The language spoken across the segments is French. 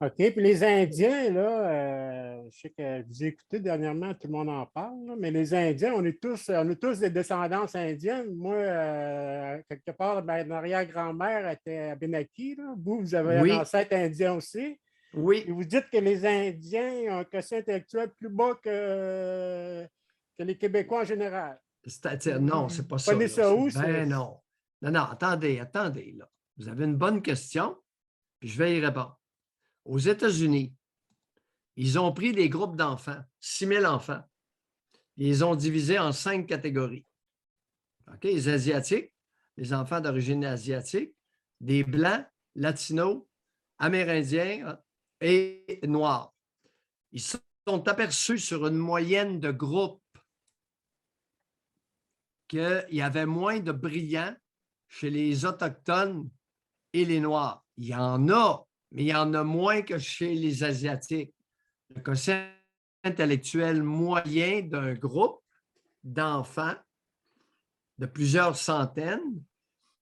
OK. Puis les Indiens, là, je sais que vous écoutez dernièrement, tout le monde en parle, là, mais les Indiens, on est tous des descendances indiennes. Moi, quelque part, ma arrière-grand-mère était Abenaki. Là. Vous avez un Oui, ancêtre indien aussi. Et oui. vous dites que les Indiens ont un quotient intellectuel plus bas que les Québécois en général. C'est-à-dire, Vous, non, vous c'est pas ça, prenez là. ça où? Ben non. Non, non, attendez, attendez, là. Vous avez une bonne question, puis je vais y répondre. Aux États-Unis, ils ont pris des groupes d'enfants, 6 000 enfants, et ils ont divisé en 5 catégories. OK? Les Asiatiques, les enfants d'origine asiatique, des Blancs, Latinos, Amérindiens et Noirs. Ils se sont aperçus sur une moyenne de groupes qu'il y avait moins de brillants chez les Autochtones et les Noirs. Il y en a, mais il y en a moins que chez les Asiatiques. Le quotient intellectuel moyen d'un groupe d'enfants de plusieurs centaines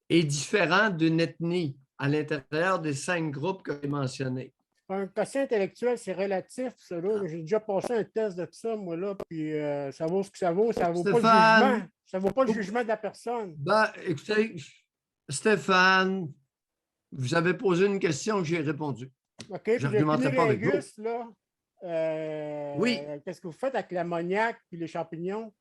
est différent d'une ethnie à l'intérieur des 5 groupes que j'ai mentionnés. Un quotient intellectuel, c'est relatif, ça. Là. J'ai déjà passé un test de ça, moi, là, puis ça vaut ce que ça vaut. Ça vaut pas le jugement. Stéphane, Ça vaut pas le jugement de la personne. ben, écoutez, Stéphane, vous avez posé une question, j'ai répondu. OK? Puis le J'argumenterai pas avec vous. cunnilingus, là, Oui, qu'est-ce que vous faites avec l'ammoniac et les champignons?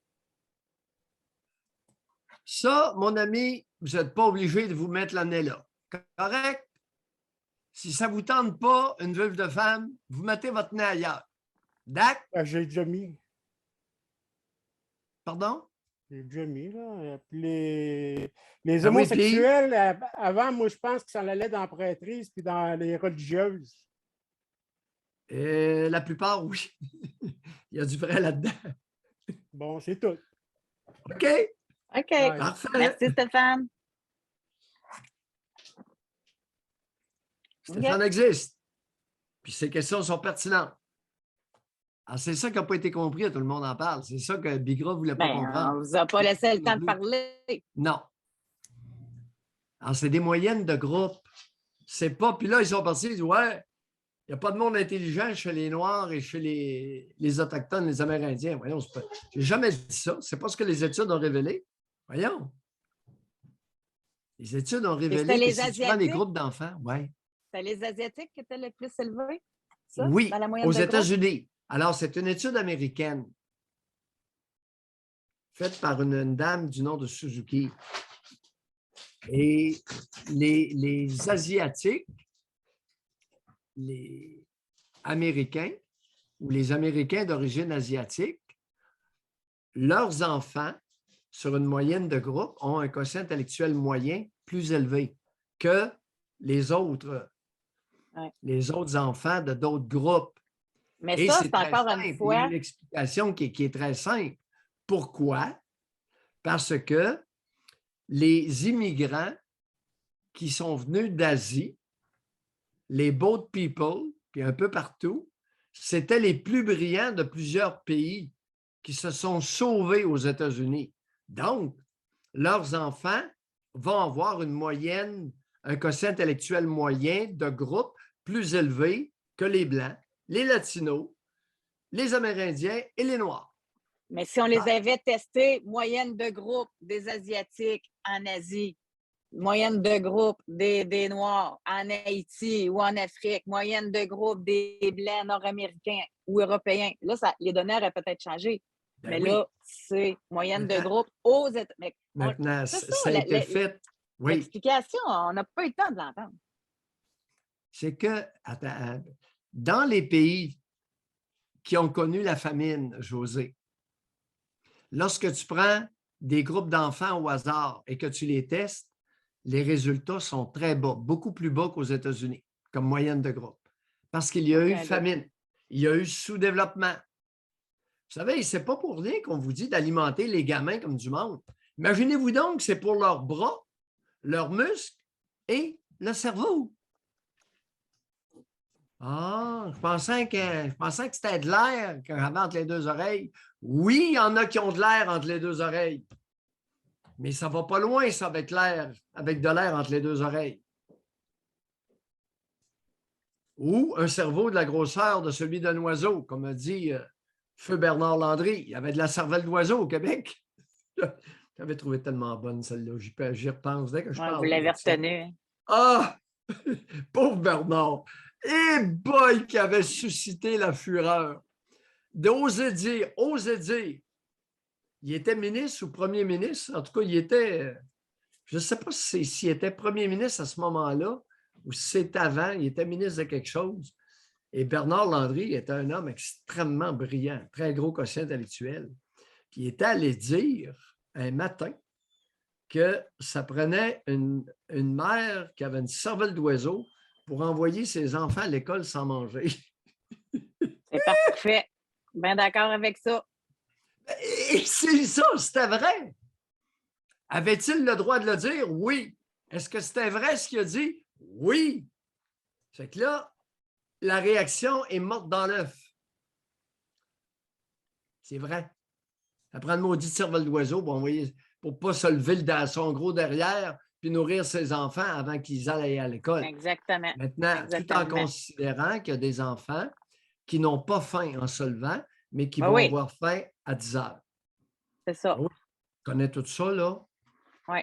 ça, mon ami, vous n'êtes pas obligé de vous mettre l'année là. Correct? Si ça ne vous tente pas, une vulve de femme, vous mettez votre nez ailleurs. Dac? J'ai déjà mis. Pardon? J'ai déjà mis, là. Puis les Ben oui, puis homosexuels, avant, moi, je pense que ça allait dans la prêtrise puis dans les religieuses. la plupart, oui. Il y a du vrai là-dedans. Bon, c'est tout. OK? OK. Bye. Parfait. Merci, Stéphane. Stéphane existe. Puis ces questions sont pertinentes. Alors, c'est ça qui n'a pas été compris, tout le monde en parle. C'est ça que Bigra ne voulait pas Ben, on comprendre. ne vous a pas laissé le temps de parler. Non. Alors, c'est des moyennes de groupe. C'est pas. Puis là, ils sont partis, ils disent ouais, il n'y a pas de monde intelligent chez les Noirs et chez les Autochtones, les Amérindiens. Voyons, je n'ai jamais dit ça. C'est pas ce que les études ont révélé. Voyons. Les études ont révélé c'était que les si tu prends des Asiatiques? groupes d'enfants, ouais. C'est les Asiatiques qui étaient le plus élevés, ça, Oui, dans la moyenne aux de groupe? États-Unis. Alors, c'est une étude américaine faite par une dame du nom de Suzuki. Et les Asiatiques, les Américains ou les Américains d'origine asiatique, leurs enfants, sur une moyenne de groupe, ont un quotient intellectuel moyen plus élevé que les autres, Ouais. les autres enfants de d'autres groupes. Mais Et ça, c'est c'est très encore simple. une Il y a fois. une explication qui est très simple. Pourquoi? Parce que les immigrants qui sont venus d'Asie, les boat people, puis un peu partout, c'était les plus brillants de plusieurs pays qui se sont sauvés aux États-Unis. Donc, leurs enfants vont avoir une moyenne, un quotient intellectuel moyen de groupe plus élevé que les Blancs, les Latinos, les Amérindiens et les Noirs. Mais si on les avait testés, moyenne de groupe des Asiatiques en Asie, moyenne de groupe des Noirs en Haïti ou en Afrique, moyenne de groupe des Blancs nord-américains ou européens, là, les données auraient peut-être changé. Ben mais oui. là, c'est moyenne de groupe aux États-Unis. Maintenant, C'est ça a été fait. Oui, l'explication, on n'a pas eu le temps de l'entendre. c'est que dans les pays qui ont connu la famine, José, lorsque tu prends des groupes d'enfants au hasard et que tu les testes, les résultats sont très bas, beaucoup plus bas qu'aux États-Unis, comme moyenne de groupe. Parce qu'il y a eu famine, il y a eu sous-développement. Vous savez, ce n'est pas pour rien qu'on vous dit d'alimenter les gamins comme du monde. Imaginez-vous donc que c'est pour leurs bras, leurs muscles et le cerveau. Ah, je pensais que c'était de l'air qu'on avait entre les deux oreilles. Oui, il y en a qui ont de l'air entre les deux oreilles. Mais ça ne va pas loin, ça, avec l'air, avec de l'air entre les deux oreilles. ou un cerveau de la grosseur de celui d'un oiseau, comme a dit Feu Bernard Landry. Il y avait de la cervelle d'oiseau au Québec. J'avais trouvé tellement bonne celle-là. J'y repense dès que je Ouais, vous parle l'avez de ça. retenu. Ah! Pauvre Bernard! Et boy qui avait suscité la fureur. D'oser dire, il était ministre ou premier ministre. En tout cas, il était, je ne sais pas s'il était premier ministre à ce moment-là ou si c'était avant, il était ministre de quelque chose. Et Bernard Landry était un homme extrêmement brillant, très gros quotient intellectuel. Puis il était allé dire un matin que ça prenait une mère qui avait une cervelle d'oiseau pour envoyer ses enfants à l'école sans manger. C'est parfait. Bien d'accord avec ça. Et c'est ça, c'était vrai. Avait-il le droit de le dire? Oui. Est-ce que c'était vrai ce qu'il a dit? Oui. Fait que là, la réaction est morte dans l'œuf. C'est vrai. Ça prend une maudite cervelle d'oiseau pour ne pas se lever son gros derrière puis nourrir ses enfants avant qu'ils aillent à l'école. Exactement. Maintenant, Exactement. tout en considérant qu'il y a des enfants qui n'ont pas faim en se levant, mais qui Ben vont oui. avoir faim à 10 heures. C'est ça. Oui. Tu connais tout ça, là? Oui.